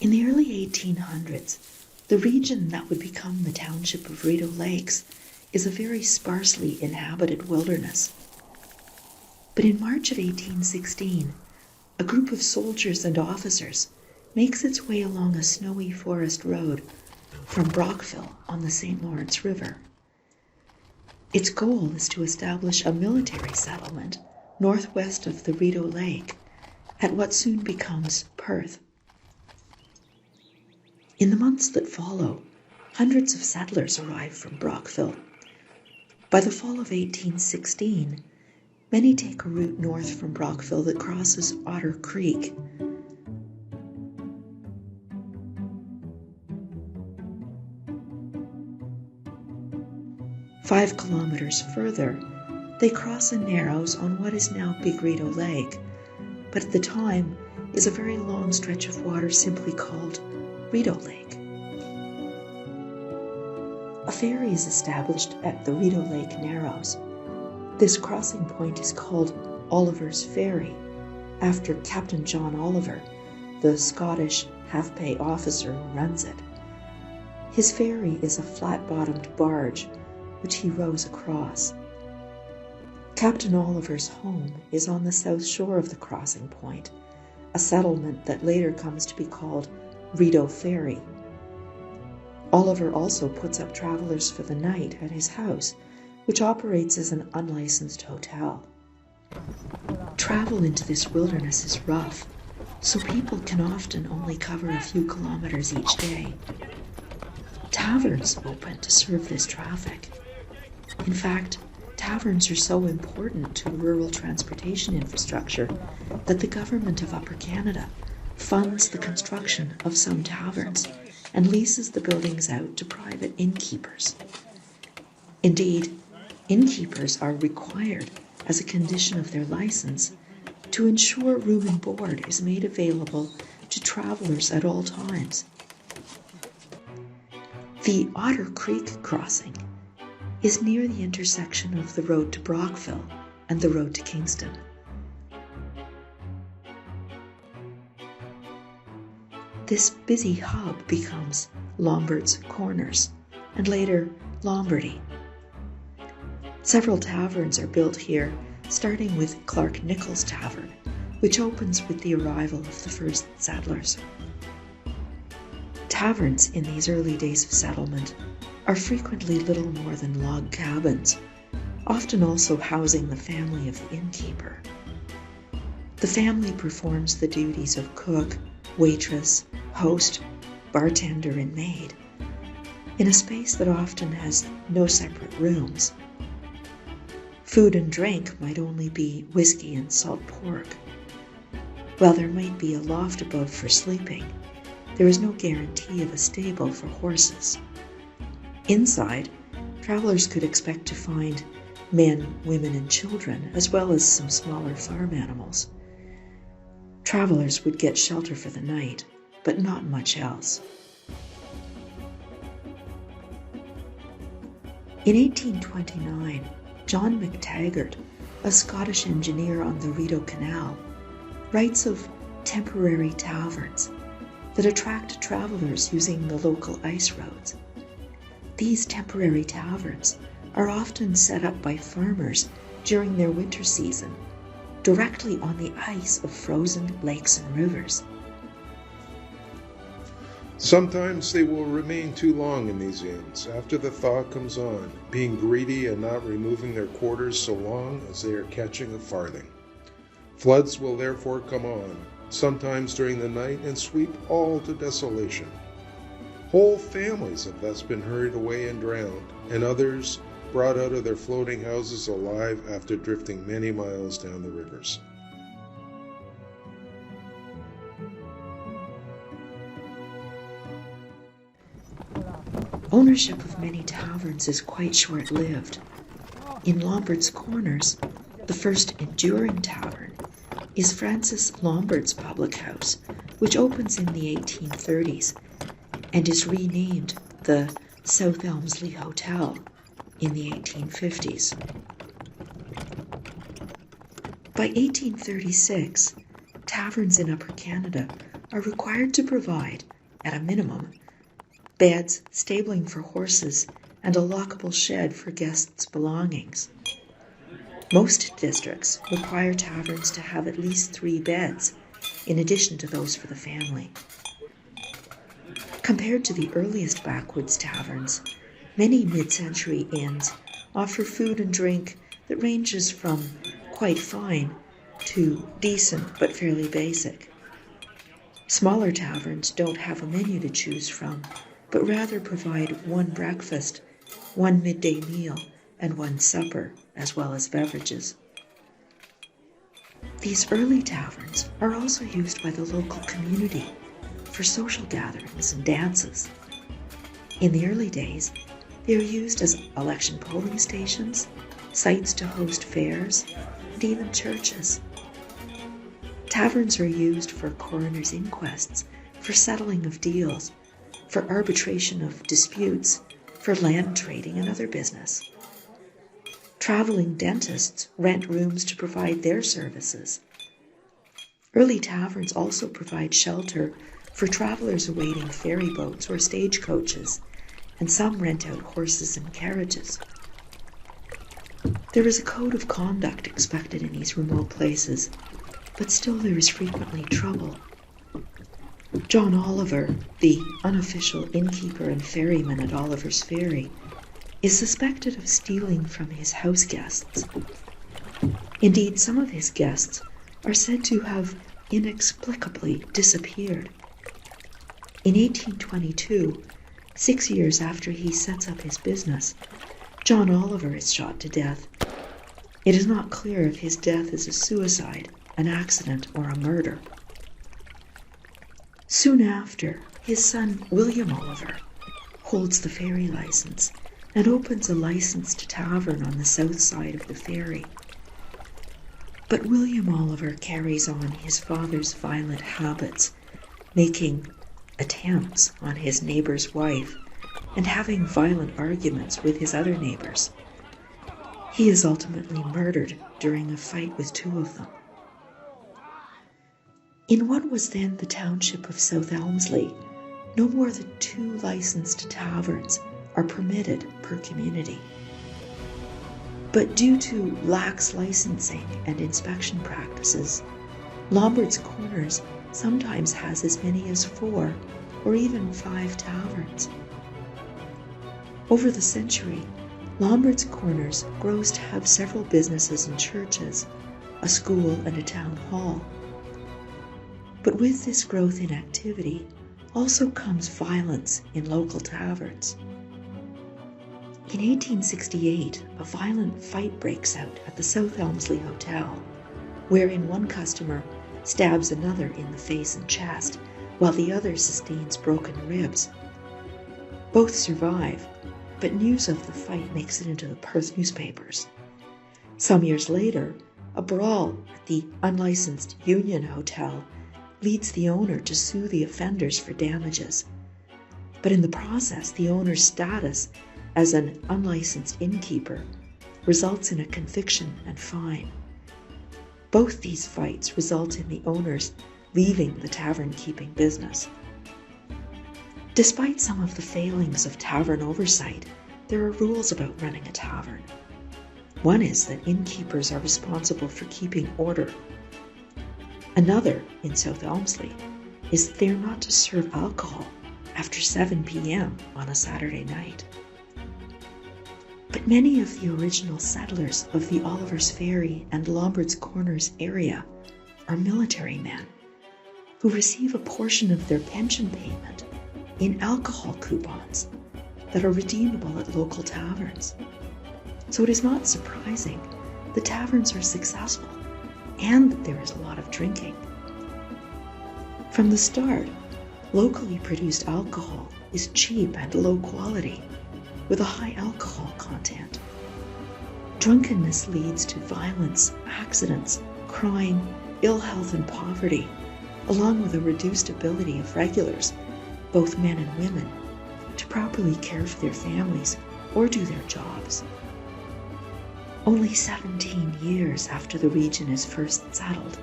In the early 1800s, the region that would become the Township of Rideau Lakes is a very sparsely inhabited wilderness. But in March of 1816, a group of soldiers and officers makes its way along a snowy forest road from Brockville on the St. Lawrence River. Its goal is to establish a military settlement northwest of the Rideau Lake at what soon becomes Perth. In the months that follow, hundreds of settlers arrive from Brockville. By the fall of 1816, many take a route north from Brockville that crosses Otter Creek. Five kilometers further, they cross a narrows on what is now Big Rideau Lake, but at the time is a very long stretch of water simply called Rideau Lake. A ferry is established at the Rideau Lake Narrows. This crossing point is called Oliver's Ferry, after Captain John Oliver, the Scottish half-pay officer who runs it. His ferry is a flat-bottomed barge, which he rows across. Captain Oliver's home is on the south shore of the crossing point, a settlement that later comes to be called Rideau Ferry. Oliver also puts up travelers for the night at his house, which operates as an unlicensed hotel. Travel into this wilderness is rough, so people can often only cover a few kilometers each day. Taverns open to serve this traffic. In fact, taverns are so important to rural transportation infrastructure that the government of Upper Canada funds the construction of some taverns and leases the buildings out to private innkeepers. Indeed, innkeepers are required, as a condition of their license, to ensure room and board is made available to travelers at all times. The Otter Creek crossing is near the intersection of the road to Brockville and the road to Kingston. This busy hub becomes Lombard's Corners, and later Lombardy. Several taverns are built here, starting with Clark Nichols Tavern, which opens with the arrival of the first settlers. Taverns in these early days of settlement are frequently little more than log cabins, often also housing the family of the innkeeper. The family performs the duties of cook, waitress, host, bartender, and maid in a space that often has no separate rooms. Food and drink might only be whiskey and salt pork. While there might be a loft above for sleeping, there is no guarantee of a stable for horses. Inside, travelers could expect to find men, women, and children, as well as some smaller farm animals. Travelers would get shelter for the night, but not much else. In 1829, John McTaggart, a Scottish engineer on the Rideau Canal, writes of temporary taverns that attract travelers using the local ice roads. These temporary taverns are often set up by farmers during their winter season, directly on the ice of frozen lakes and rivers. Sometimes they will remain too long in these inns after the thaw comes on, being greedy and not removing their quarters so long as they are catching a farthing. Floods will therefore come on, sometimes during the night, and sweep all to desolation. Whole families have thus been hurried away and drowned, and others brought out of their floating houses alive after drifting many miles down the rivers. Ownership of many taverns is quite short-lived. In Lombard's Corners, the first enduring tavern is Francis Lombard's public house, which opens in the 1830s and is renamed the South Elmsley Hotel in the 1850s. By 1836, taverns in Upper Canada are required to provide, at a minimum, beds, stabling for horses, and a lockable shed for guests' belongings. Most districts require taverns to have at least 3 beds, in addition to those for the family. Compared to the earliest backwoods taverns, many mid-century inns offer food and drink that ranges from quite fine to decent but fairly basic. Smaller taverns don't have a menu to choose from, but rather provide 1 breakfast, 1 midday meal, and 1 supper, as well as beverages. These early taverns are also used by the local community for social gatherings and dances. In the early days, they were used as election polling stations, sites to host fairs, and even churches. Taverns are used for coroners' inquests, for settling of deals, for arbitration of disputes, for land trading and other business. Traveling dentists rent rooms to provide their services. Early taverns also provide shelter for travelers awaiting ferry boats or stagecoaches, and some rent out horses and carriages. There is a code of conduct expected in these remote places, but still there is frequently trouble. John Oliver, the unofficial innkeeper and ferryman at Oliver's Ferry, is suspected of stealing from his house guests. Indeed, some of his guests are said to have inexplicably disappeared. In 1822, 6 years after he sets up his business, John Oliver is shot to death. It is not clear if his death is a suicide, an accident, or a murder. Soon after, his son William Oliver holds the ferry license and opens a licensed tavern on the south side of the ferry. But William Oliver carries on his father's violent habits, making attempts on his neighbor's wife and having violent arguments with his other neighbors. He is ultimately murdered during a fight with 2 of them. In what was then the township of South Elmsley, no more than 2 licensed taverns are permitted per community. But due to lax licensing and inspection practices, Lombard's Corners sometimes has as many as 4 or even 5 taverns. Over the century, Lombard's Corners grows to have several businesses and churches, a school and a town hall. But with this growth in activity also comes violence in local taverns. In 1868, a violent fight breaks out at the South Elmsley Hotel, wherein one customer stabs another in the face and chest, while the other sustains broken ribs. Both survive, but news of the fight makes it into the Perth newspapers. Some years later, a brawl at the unlicensed Union Hotel leads the owner to sue the offenders for damages. But in the process, the owner's status as an unlicensed innkeeper results in a conviction and fine. Both these fights result in the owners leaving the tavern-keeping business. Despite some of the failings of tavern oversight, there are rules about running a tavern. One is that innkeepers are responsible for keeping order. Another, in South Elmsley, is that they are not to serve alcohol after 7 p.m. on a Saturday night. But many of the original settlers of the Oliver's Ferry and Lombard's Corners area are military men who receive a portion of their pension payment in alcohol coupons that are redeemable at local taverns. So it is not surprising the taverns are successful and that there is a lot of drinking. From the start, locally produced alcohol is cheap and low quality, with a high alcohol content. Drunkenness leads to violence, accidents, crime, ill health, and poverty, along with a reduced ability of regulars, both men and women, to properly care for their families or do their jobs. Only 17 years after the region is first settled,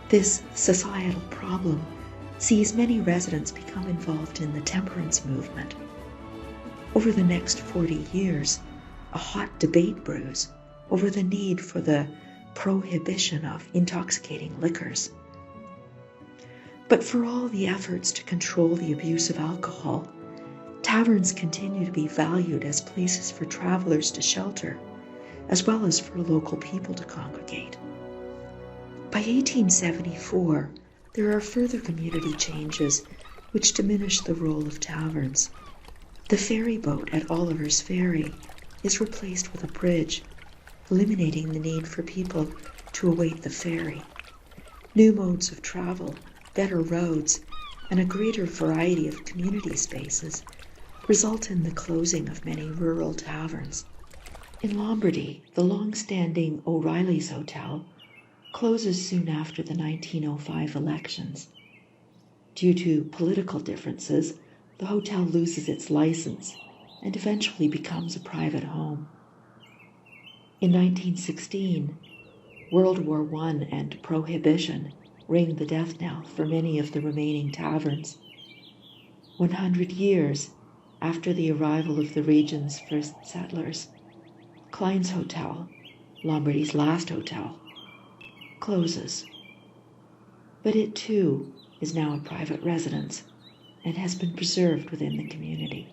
this societal problem sees many residents become involved in the Temperance Movement. Over the next 40 years, a hot debate brews over the need for the prohibition of intoxicating liquors. But for all the efforts to control the abuse of alcohol, taverns continue to be valued as places for travelers to shelter, as well as for local people to congregate. By 1874, there are further community changes which diminish the role of taverns. The ferry boat at Oliver's Ferry is replaced with a bridge, eliminating the need for people to await the ferry. New modes of travel, better roads, and a greater variety of community spaces result in the closing of many rural taverns. In Lombardy, the long-standing O'Reilly's Hotel closes soon after the 1905 elections. Due to political differences, the hotel loses its license and eventually becomes a private home. In 1916, World War I and Prohibition ring the death knell for many of the remaining taverns. 100 years after the arrival of the region's first settlers, Klein's Hotel, Lombardy's last hotel, closes. But it too is now a private residence and has been preserved within the community.